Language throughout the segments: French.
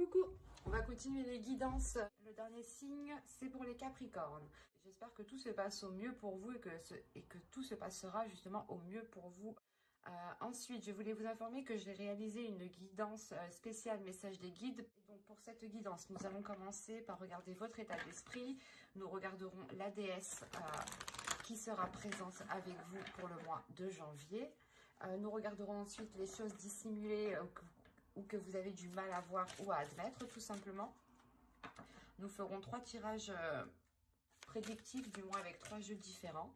Coucou, on va continuer les guidances. Le dernier signe, c'est pour les Capricornes. J'espère que tout se passe au mieux pour vous et que tout se passera justement au mieux pour vous. Ensuite, je voulais vous informer que j'ai réalisé une guidance spéciale message des guides. Donc pour cette guidance, nous allons commencer par regarder votre état d'esprit. Nous regarderons la déesse qui sera présente avec vous pour le mois de janvier. Nous regarderons ensuite les choses dissimulées ou que vous avez du mal à voir ou à admettre, tout simplement. Nous ferons 3 tirages prédictifs du mois avec 3 jeux différents.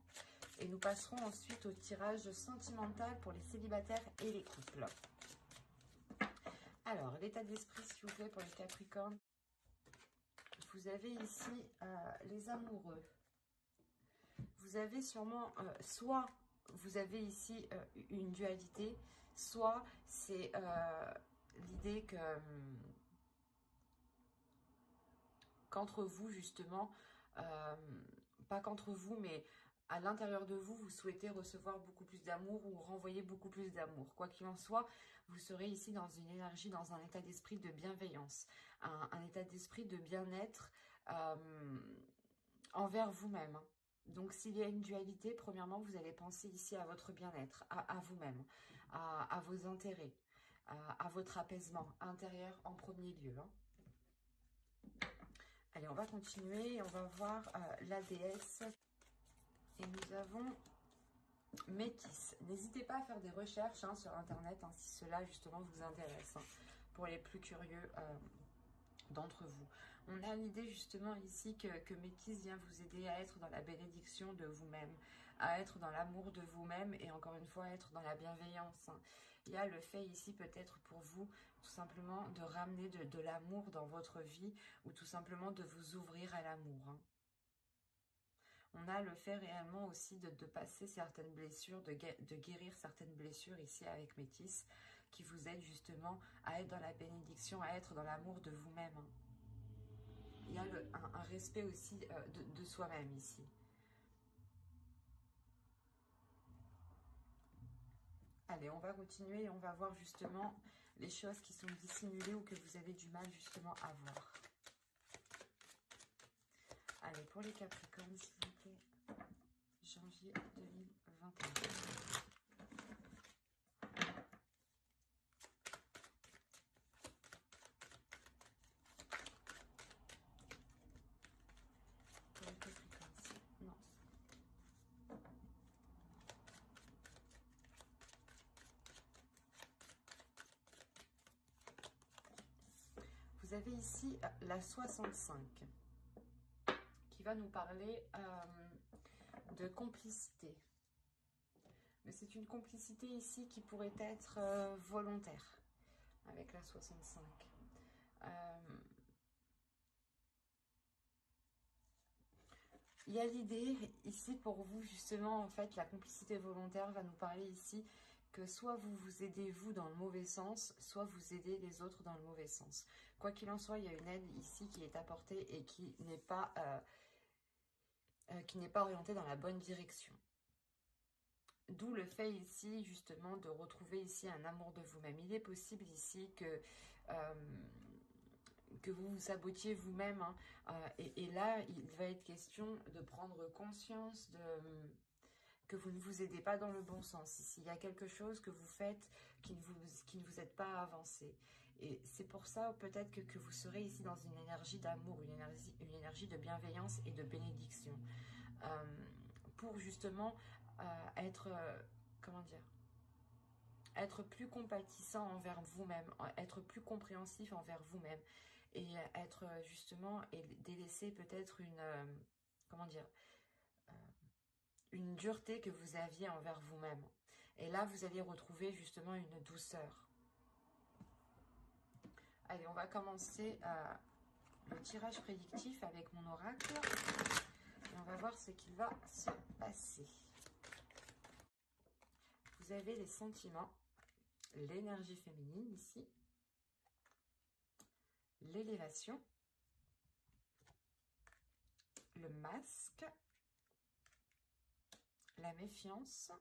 Et nous passerons ensuite au tirage sentimental pour les célibataires et les couples. Alors, l'état d'esprit, s'il vous plaît, pour les Capricornes. Vous avez ici les amoureux. Vous avez sûrement, soit vous avez ici une dualité, soit c'est l'idée que qu'entre vous, justement, pas qu'entre vous, mais à l'intérieur de vous, vous souhaitez recevoir beaucoup plus d'amour ou renvoyer beaucoup plus d'amour. Quoi qu'il en soit, vous serez ici dans une énergie, dans un état d'esprit de bienveillance, un état d'esprit de bien-être envers vous-même. Donc, s'il y a une dualité, premièrement, vous allez penser ici à votre bien-être, à vous-même, à vos intérêts, à votre apaisement intérieur en premier lieu. Allez, on va continuer et on va voir la déesse. Et nous avons Métis. N'hésitez pas à faire des recherches sur Internet si cela justement vous intéresse, pour les plus curieux d'entre vous. On a l'idée justement ici que Métis vient vous aider à être dans la bénédiction de vous-même, à être dans l'amour de vous-même et encore une fois être dans la bienveillance. Il y a le fait ici peut-être pour vous tout simplement de ramener de l'amour dans votre vie ou tout simplement de vous ouvrir à l'amour. On a le fait réellement aussi de passer certaines blessures, de guérir certaines blessures ici avec Métis, qui vous aide justement à être dans la bénédiction, à être dans l'amour de vous-même. Il y a un respect aussi de soi-même ici. Allez, on va continuer et on va voir justement les choses qui sont dissimulées ou que vous avez du mal justement à voir. Allez, pour les Capricornes, s'il vous plaît. Janvier 2021. Pour les Capricornes, non. Vous avez ici la 65 qui va nous parler de complicité. Mais c'est une complicité ici qui pourrait être volontaire avec la 65. Il y a l'idée ici pour vous justement, en fait, la complicité volontaire va nous parler ici que soit vous vous aidez vous dans le mauvais sens, soit vous aidez les autres dans le mauvais sens. Quoi qu'il en soit, il y a une aide ici qui est apportée et qui n'est pas orientée dans la bonne direction. D'où le fait ici justement de retrouver ici un amour de vous-même. Il est possible ici que vous vous sabotiez vous-même. Et là, il va être question de prendre conscience que vous ne vous aidez pas dans le bon sens. Ici, il y a quelque chose que vous faites qui ne vous aide pas à avancer. Et c'est pour ça peut-être que vous serez ici dans une énergie d'amour, une énergie de bienveillance et de bénédiction. Pour justement être, comment dire, être plus compatissant envers vous-même, être plus compréhensif envers vous-même et être justement, et délaisser peut-être une, comment dire, une dureté que vous aviez envers vous-même. Et là, vous allez retrouver justement une douceur. Allez, on va commencer le tirage prédictif avec mon oracle. Et on va voir ce qu'il va se passer. Vous avez les sentiments, l'énergie féminine ici, l'élévation, le masque, la méfiance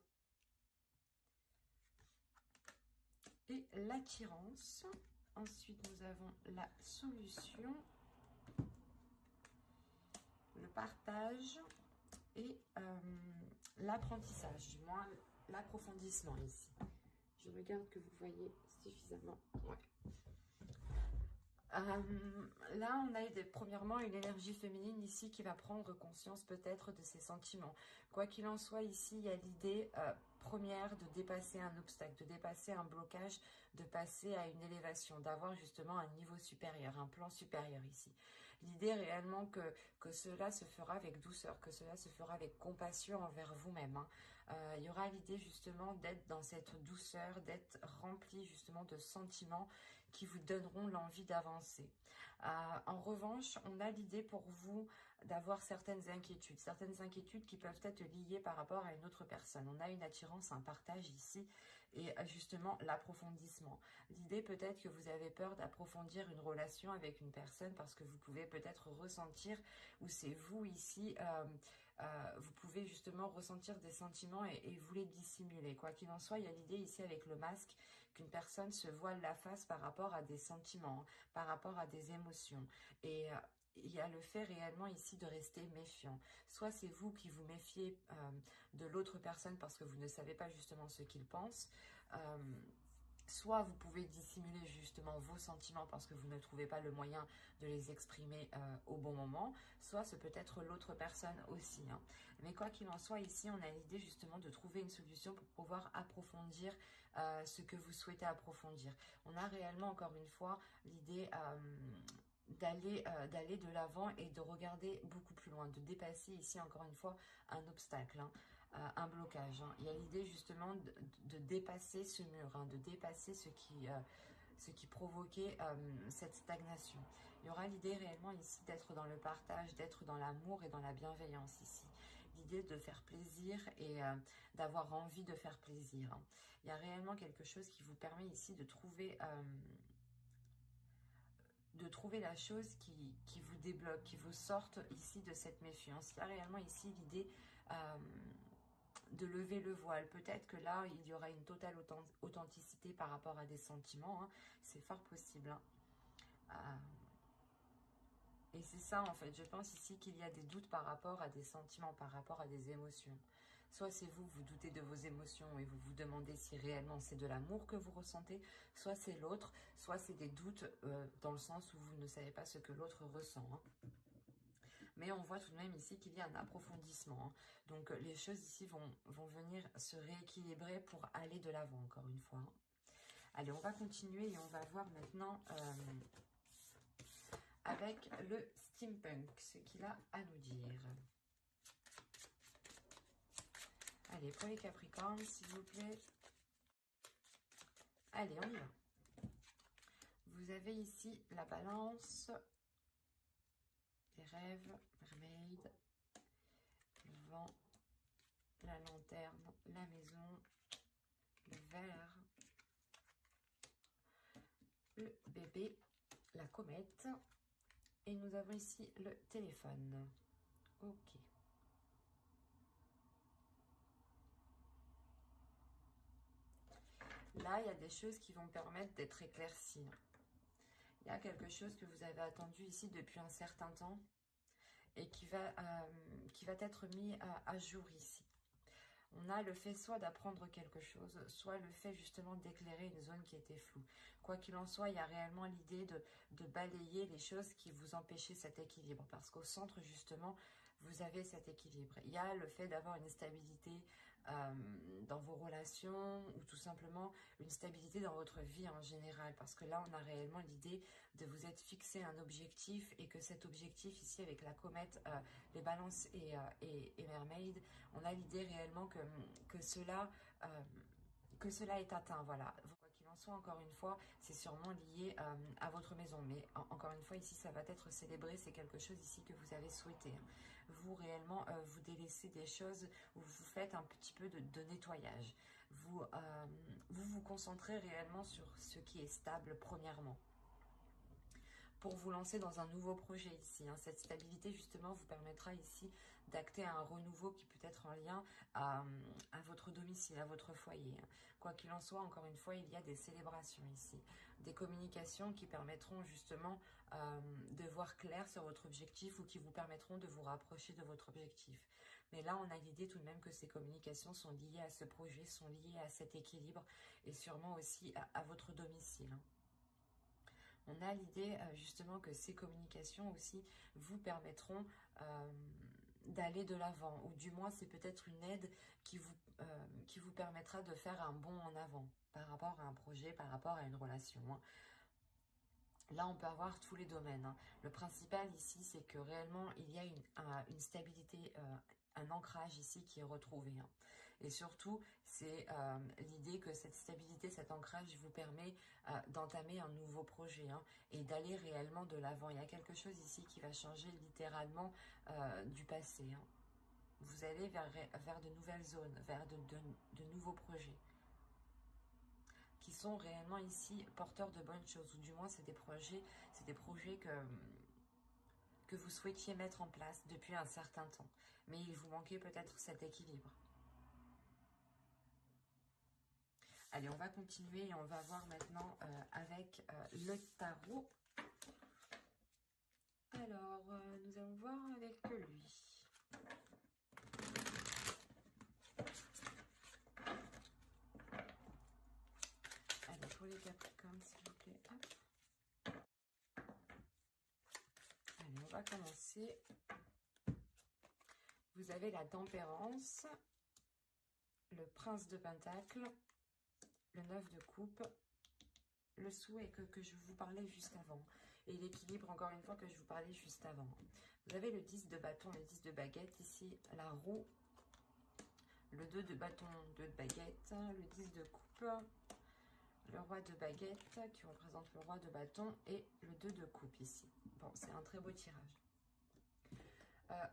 et l'attirance Ensuite, nous avons la solution, le partage et l'apprentissage, du moins l'approfondissement ici. Je regarde que vous voyez suffisamment. Ouais. Là, on a premièrement une énergie féminine ici qui va prendre conscience peut-être de ses sentiments. Quoi qu'il en soit, ici, il y a l'idée première de dépasser un obstacle, de dépasser un blocage, de passer à une élévation, d'avoir justement un niveau supérieur, un plan supérieur ici. L'idée réellement que cela se fera avec douceur, que cela se fera avec compassion envers vous-même. Hein. Il y aura l'idée justement d'être dans cette douceur, d'être rempli justement de sentiments qui vous donneront l'envie d'avancer. En revanche, on a l'idée pour vous d'avoir certaines inquiétudes qui peuvent être liées par rapport à une autre personne. On a une attirance, un partage ici et justement l'approfondissement. L'idée peut-être que vous avez peur d'approfondir une relation avec une personne parce que vous pouvez peut-être ressentir, ou c'est vous ici, vous pouvez justement ressentir des sentiments et vous les dissimuler. Quoi qu'il en soit, il y a l'idée ici avec le masque qu'une personne se voile la face par rapport à des sentiments, par rapport à des émotions. Et il y a le fait réellement ici de rester méfiant. Soit c'est vous qui vous méfiez de l'autre personne parce que vous ne savez pas justement ce qu'il pense. Soit vous pouvez dissimuler justement vos sentiments parce que vous ne trouvez pas le moyen de les exprimer au bon moment. Soit ce peut être l'autre personne aussi. Hein. Mais quoi qu'il en soit, ici, on a l'idée justement de trouver une solution pour pouvoir approfondir ce que vous souhaitez approfondir. On a réellement, encore une fois, l'idée d'aller de l'avant et de regarder beaucoup plus loin, de dépasser ici, encore une fois, un obstacle. Hein. Un blocage. Hein. Il y a l'idée justement de dépasser ce mur, hein, de dépasser ce qui provoquait cette stagnation. Il y aura l'idée réellement ici d'être dans le partage, d'être dans l'amour et dans la bienveillance ici. L'idée de faire plaisir et d'avoir envie de faire plaisir. Hein. Il y a réellement quelque chose qui vous permet ici de trouver la chose qui vous débloque, qui vous sorte ici de cette méfiance. Il y a réellement ici l'idée de lever le voile. Peut-être que là, il y aura une totale authenticité par rapport à des sentiments. Hein. C'est fort possible. Hein. Et c'est ça, en fait. Je pense ici qu'il y a des doutes par rapport à des sentiments, par rapport à des émotions. Soit c'est vous, vous doutez de vos émotions et vous vous demandez si réellement c'est de l'amour que vous ressentez. Soit c'est l'autre, soit c'est des doutes dans le sens où vous ne savez pas ce que l'autre ressent. Hein. Mais on voit tout de même ici qu'il y a un approfondissement. Hein. Donc les choses ici vont venir se rééquilibrer pour aller de l'avant, encore une fois. Hein. Allez, on va continuer et on va voir maintenant avec le steampunk, ce qu'il a à nous dire. Allez, pour les Capricornes, s'il vous plaît. Allez, on y va. Vous avez ici la balance, les rêves, mermaid, le vent, la lanterne, la maison, le verre, le bébé, la comète. Et nous avons ici le téléphone. Ok. Là, il y a des choses qui vont permettre d'être éclaircies. Il y a quelque chose que vous avez attendu ici depuis un certain temps et qui va être mis à jour ici. On a le fait soit d'apprendre quelque chose, soit le fait justement d'éclairer une zone qui était floue. Quoi qu'il en soit, il y a réellement l'idée de balayer les choses qui vous empêchaient cet équilibre. Parce qu'au centre, justement, vous avez cet équilibre. Il y a le fait d'avoir une stabilité dans vos relations ou tout simplement une stabilité dans votre vie en général. Parce que là, on a réellement l'idée de vous être fixé un objectif et que cet objectif ici avec la comète, les balances et mermaid, on a l'idée réellement que cela est atteint. Voilà. Quoi qu'il en soit, encore une fois, c'est sûrement lié à votre maison. Mais encore une fois, ici, ça va être célébré. C'est quelque chose ici que vous avez souhaité. Vous, réellement, vous délaissez des choses où vous faites un petit peu de nettoyage. Vous vous concentrez réellement sur ce qui est stable, premièrement, pour vous lancer dans un nouveau projet ici. Hein. Cette stabilité, justement, vous permettra ici d'acter un renouveau qui peut être en lien à votre domicile, à votre foyer. Quoi qu'il en soit, encore une fois, il y a des célébrations ici, des communications qui permettront justement de voir clair sur votre objectif ou qui vous permettront de vous rapprocher de votre objectif. Mais là, on a l'idée tout de même que ces communications sont liées à ce projet, sont liées à cet équilibre et sûrement aussi à votre domicile. On a l'idée justement que ces communications aussi vous permettront d'aller de l'avant, ou du moins c'est peut-être une aide qui vous permettra de faire un bond en avant par rapport à un projet, par rapport à une relation. Là, on peut avoir tous les domaines. Le principal ici, c'est que réellement, il y a une stabilité, un ancrage ici qui est retrouvé. Et surtout, c'est l'idée que cette stabilité, cet ancrage vous permet d'entamer un nouveau projet et d'aller réellement de l'avant. Il y a quelque chose ici qui va changer littéralement du passé. Vous allez vers de nouvelles zones, vers de nouveaux projets qui sont réellement ici porteurs de bonnes choses, ou du moins c'est des projets que vous souhaitiez mettre en place depuis un certain temps, mais il vous manquait peut-être cet équilibre. Allez, on va continuer et on va voir maintenant avec le tarot. Alors, nous allons voir avec lui. Allez, pour les Capricornes, s'il vous plaît. Hop. Allez, on va commencer. Vous avez la tempérance, le prince de Pentacle, le 9 de coupe, le souhait que je vous parlais juste avant, et l'équilibre, encore une fois, que je vous parlais juste avant. Vous avez le 10 de bâton, le 10 de baguette, ici, la roue, le 2 de bâton, 2 de baguette, le 10 de coupe, le roi de baguette, qui représente le roi de bâton, et le 2 de coupe, ici. Bon, c'est un très beau tirage.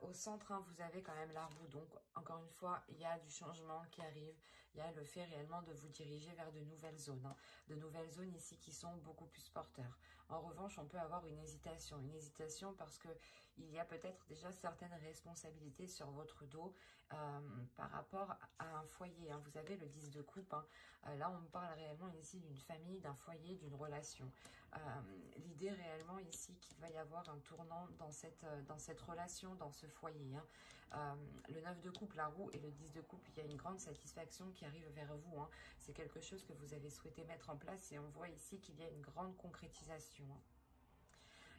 Au centre, vous avez quand même la roue, donc encore une fois, il y a du changement qui arrive, il y a le fait réellement de vous diriger vers de nouvelles zones, de nouvelles zones ici qui sont beaucoup plus porteurs. En revanche, on peut avoir une hésitation parce que il y a peut-être déjà certaines responsabilités sur votre dos par rapport à un foyer. Vous avez le 10 de coupe, là on parle réellement ici d'une famille, d'un foyer, d'une relation. L'idée réellement ici qu'il va y avoir un tournant dans cette relation, dans ce foyer. Le 9 de coupe, la roue, et le 10 de coupe, il y a une grande satisfaction qui arrive vers vous. C'est quelque chose que vous avez souhaité mettre en place et on voit ici qu'il y a une grande concrétisation.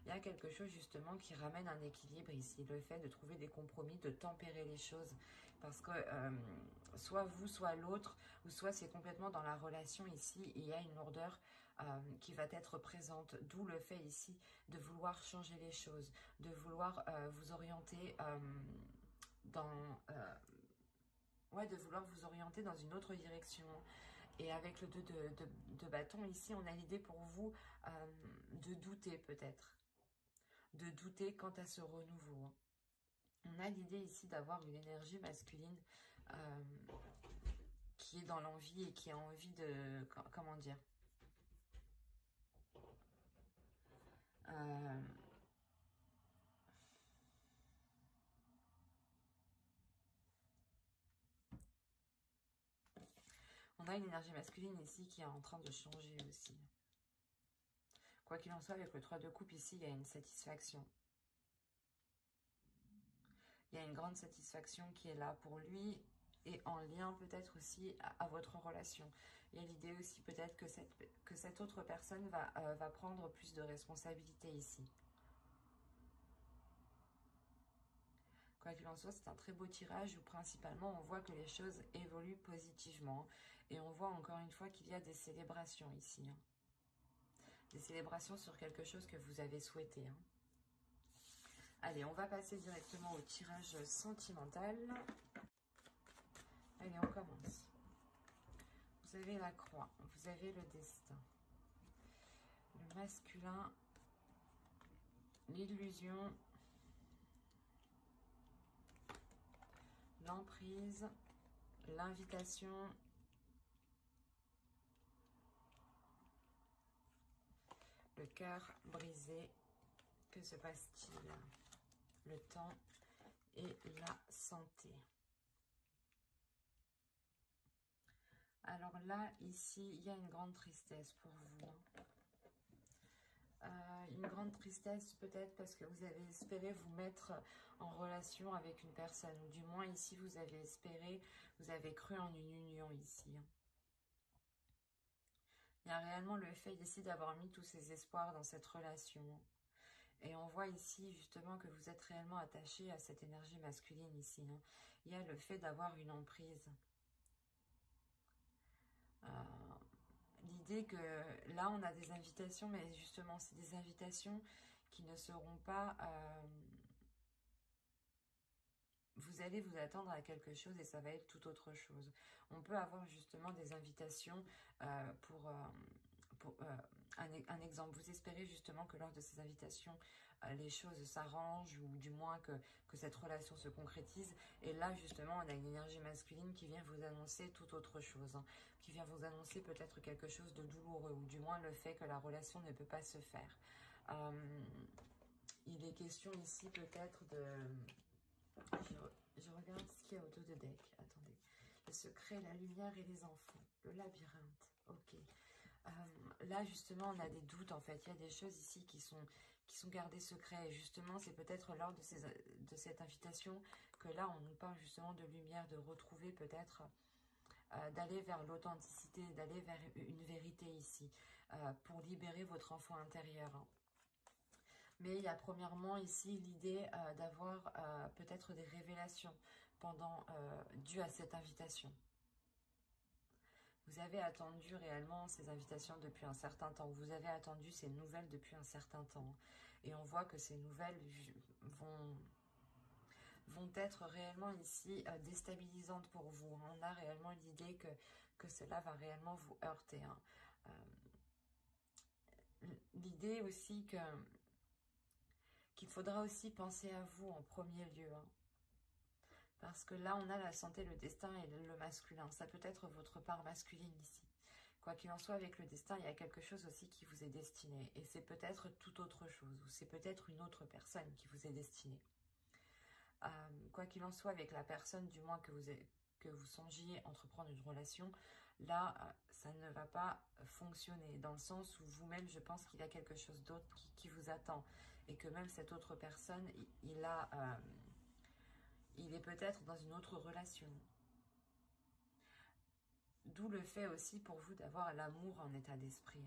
Il y a quelque chose justement qui ramène un équilibre ici, le fait de trouver des compromis, de tempérer les choses, parce que soit vous, soit l'autre, ou soit c'est complètement dans la relation ici, il y a une lourdeur qui va être présente, d'où le fait ici de vouloir changer les choses, de vouloir vous orienter de vouloir vous orienter dans une autre direction. Et avec le 2 de bâton, ici, on a l'idée pour vous de douter peut-être. De douter quant à ce renouveau. On a l'idée ici d'avoir une énergie masculine qui est dans l'envie et qui a envie de... Comment dire on a une énergie masculine ici qui est en train de changer aussi. Quoi qu'il en soit, avec le 3 de coupe ici, il y a une satisfaction. Il y a une grande satisfaction qui est là pour lui et en lien peut-être aussi à votre relation. Il y a l'idée aussi peut-être que cette autre personne va prendre plus de responsabilités ici. Quoi qu'il en soit, c'est un très beau tirage où principalement on voit que les choses évoluent positivement. Et on voit encore une fois qu'il y a des célébrations ici. Des célébrations sur quelque chose que vous avez souhaité. Allez, on va passer directement au tirage sentimental. Allez, on commence. Vous avez la croix, vous avez le destin, le masculin, l'illusion, l'emprise, l'invitation, le cœur brisé. Que se passe-t-il? Le temps et la santé. Alors là, ici, il y a une grande tristesse pour vous. Une grande tristesse peut-être parce que vous avez espéré vous mettre en relation avec une personne. Ou du moins ici, vous avez espéré, vous avez cru en une union ici. Il y a réellement le fait ici d'avoir mis tous ses espoirs dans cette relation. Et on voit ici justement que vous êtes réellement attaché à cette énergie masculine ici. Il y a le fait d'avoir une emprise. L'idée que là on a des invitations, mais justement c'est des invitations qui ne seront pas... vous allez vous attendre à quelque chose et ça va être tout autre chose. On peut avoir justement des invitations pour un exemple. Vous espérez justement que lors de ces invitations, les choses s'arrangent ou du moins que cette relation se concrétise. Et là, justement, on a une énergie masculine qui vient vous annoncer tout autre chose. Qui vient vous annoncer peut-être quelque chose de douloureux ou du moins le fait que la relation ne peut pas se faire. Il est question ici peut-être de... Je regarde ce qu'il y a autour de deck. Attendez. Le secret, la lumière et les enfants. Le labyrinthe. Ok. Là, justement, on a des doutes, en fait. Il y a des choses ici qui sont gardées secrets. Et justement, c'est peut-être lors de cette invitation que là, on nous parle justement de lumière, de retrouver peut-être... d'aller vers l'authenticité, d'aller vers une vérité ici, pour libérer votre enfant intérieur. Mais il y a premièrement ici l'idée d'avoir peut-être des révélations dues à cette invitation. Vous avez attendu réellement ces invitations depuis un certain temps. Vous avez attendu ces nouvelles depuis un certain temps. Et on voit que ces nouvelles vont être réellement ici déstabilisantes pour vous. On a réellement l'idée que cela va réellement vous heurter. L'idée aussi qu'il faudra aussi penser à vous en premier lieu. Parce que là, on a la santé, le destin et le masculin. Ça peut être votre part masculine ici. Quoi qu'il en soit, avec le destin, il y a quelque chose aussi qui vous est destiné. Et c'est peut-être tout autre chose. Ou c'est peut-être une autre personne qui vous est destinée. Quoi qu'il en soit, avec la personne, du moins que vous songiez entreprendre une relation, là, ça ne va pas fonctionner. Dans le sens où vous-même, je pense qu'il y a quelque chose d'autre qui vous attend. Et que même cette autre personne, il est peut-être dans une autre relation. D'où le fait aussi pour vous d'avoir l'amour en état d'esprit.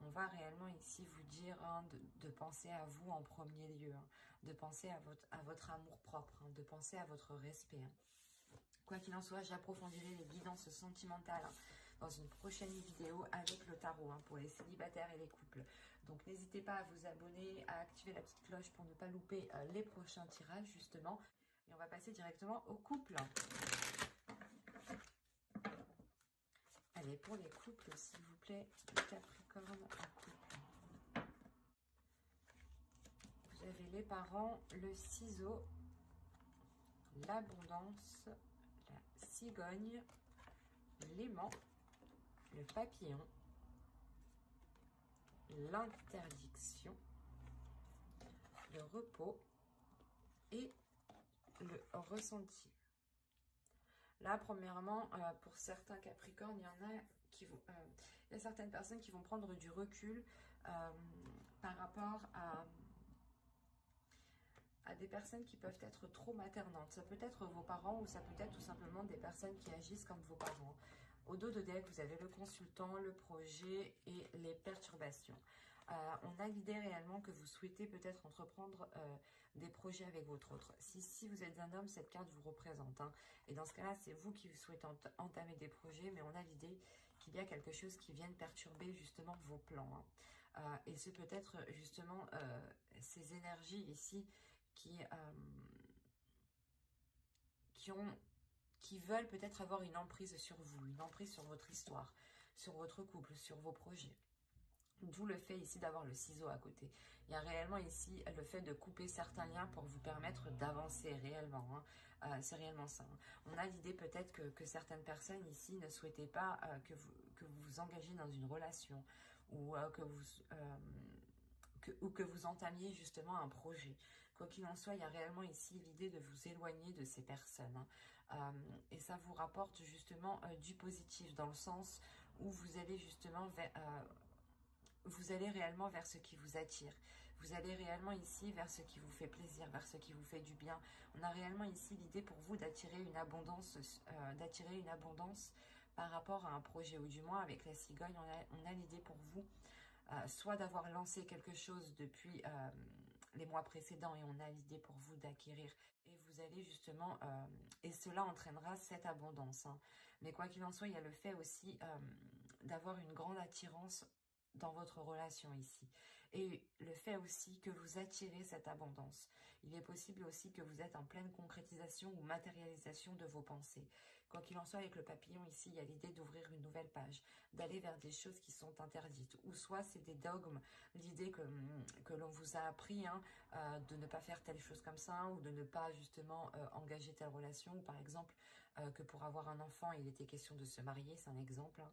On va réellement ici vous dire de penser à vous en premier lieu, de penser à votre amour propre, de penser à votre respect. Quoi qu'il en soit, j'approfondirai les guidances sentimentales dans une prochaine vidéo avec le tarot pour les célibataires et les couples. Donc n'hésitez pas à vous abonner, à activer la petite cloche pour ne pas louper les prochains tirages justement. Et on va passer directement au couple. Allez, pour les couples, s'il vous plaît, les Capricornes en couple. Vous avez les parents, le ciseau, l'abondance, la cigogne, l'aimant, le papillon, l'interdiction, le repos et le ressenti. Là, premièrement, pour certains Capricornes, il y en a il y a certaines personnes qui vont prendre du recul par rapport à des personnes qui peuvent être trop maternantes. Ça peut être vos parents ou ça peut être tout simplement des personnes qui agissent comme vos parents. Au dos de deck, vous avez le consultant, le projet et les perturbations. On a l'idée réellement que vous souhaitez peut-être entreprendre des projets avec votre autre. Si vous êtes un homme, cette carte vous représente. Et dans ce cas-là, c'est vous qui souhaitez entamer des projets, mais on a l'idée qu'il y a quelque chose qui vient perturber justement vos plans. Et c'est peut-être justement ces énergies ici qui veulent peut-être avoir une emprise sur vous, une emprise sur votre histoire, sur votre couple, sur vos projets. D'où le fait ici d'avoir le ciseau à côté. Il y a réellement ici le fait de couper certains liens pour vous permettre d'avancer réellement. C'est réellement ça. On a l'idée peut-être que certaines personnes ici ne souhaitaient pas que vous vous engagez dans une relation ou que vous entamiez justement un projet. Quoi qu'il en soit, il y a réellement ici l'idée de vous éloigner de ces personnes. Et ça vous rapporte justement du positif, dans le sens où vous allez justement vous allez réellement vers ce qui vous attire. Vous allez réellement ici vers ce qui vous fait plaisir, vers ce qui vous fait du bien. On a réellement ici l'idée pour vous d'attirer une abondance, par rapport à un projet, ou du moins avec la cigogne, on a l'idée pour vous soit d'avoir lancé quelque chose depuis les mois précédents, et on a l'idée pour vous d'acquérir. Et vous allez justement, et cela entraînera cette abondance. Hein. Mais quoi qu'il en soit, il y a le fait aussi d'avoir une grande attirance dans votre relation ici. Et le fait aussi que vous attirez cette abondance. Il est possible aussi que vous êtes en pleine concrétisation ou matérialisation de vos pensées. Quoi qu'il en soit, avec le papillon ici, il y a l'idée d'ouvrir une nouvelle page, d'aller vers des choses qui sont interdites. Ou soit c'est des dogmes, l'idée que l'on vous a appris hein, de ne pas faire telle chose comme ça, ou de ne pas justement engager telle relation. Ou par exemple, que pour avoir un enfant, il était question de se marier, c'est un exemple. Hein.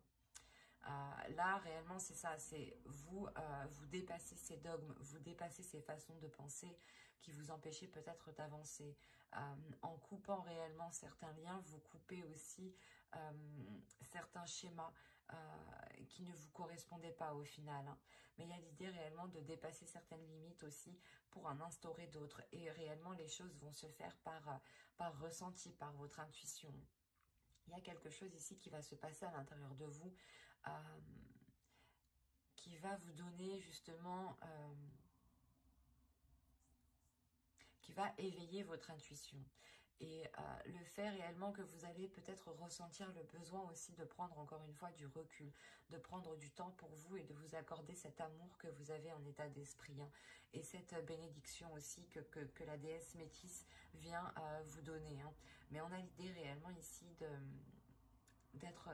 Là, réellement, c'est ça, c'est vous, vous dépassez ces dogmes, vous dépassez ces façons de penser qui vous empêchaient peut-être d'avancer. En coupant réellement certains liens, vous coupez aussi certains schémas qui ne vous correspondaient pas au final. Hein. Mais il y a l'idée réellement de dépasser certaines limites aussi pour en instaurer d'autres. Et réellement, les choses vont se faire par ressenti, par votre intuition. Il y a quelque chose ici qui va se passer à l'intérieur de vous qui va vous donner justement, qui va éveiller votre intuition. Et le fait réellement que vous allez peut-être ressentir le besoin aussi de prendre encore une fois du recul, de prendre du temps pour vous et de vous accorder cet amour que vous avez en état d'esprit. Hein, et cette bénédiction aussi que la déesse métisse vient vous donner. Hein. Mais on a l'idée réellement ici d'être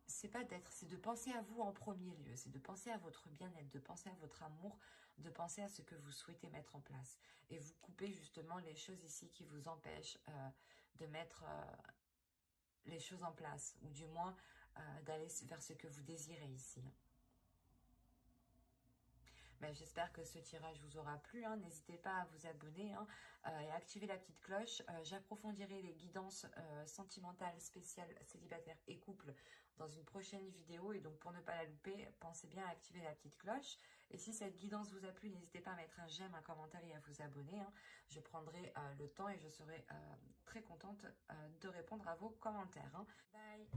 c'est de penser à vous en premier lieu, c'est de penser à votre bien-être, de penser à votre amour, de penser à ce que vous souhaitez mettre en place. Et vous coupez justement les choses ici qui vous empêchent de mettre les choses en place, ou du moins d'aller vers ce que vous désirez ici. Ben, j'espère que ce tirage vous aura plu. Hein. N'hésitez pas à vous abonner hein, et à activer la petite cloche. J'approfondirai les guidances sentimentales spéciales célibataires et couples dans une prochaine vidéo. Et donc, pour ne pas la louper, pensez bien à activer la petite cloche. Et si cette guidance vous a plu, n'hésitez pas à mettre un j'aime, un commentaire et à vous abonner. Hein. Je prendrai le temps et je serai très contente de répondre à vos commentaires. Hein. Bye!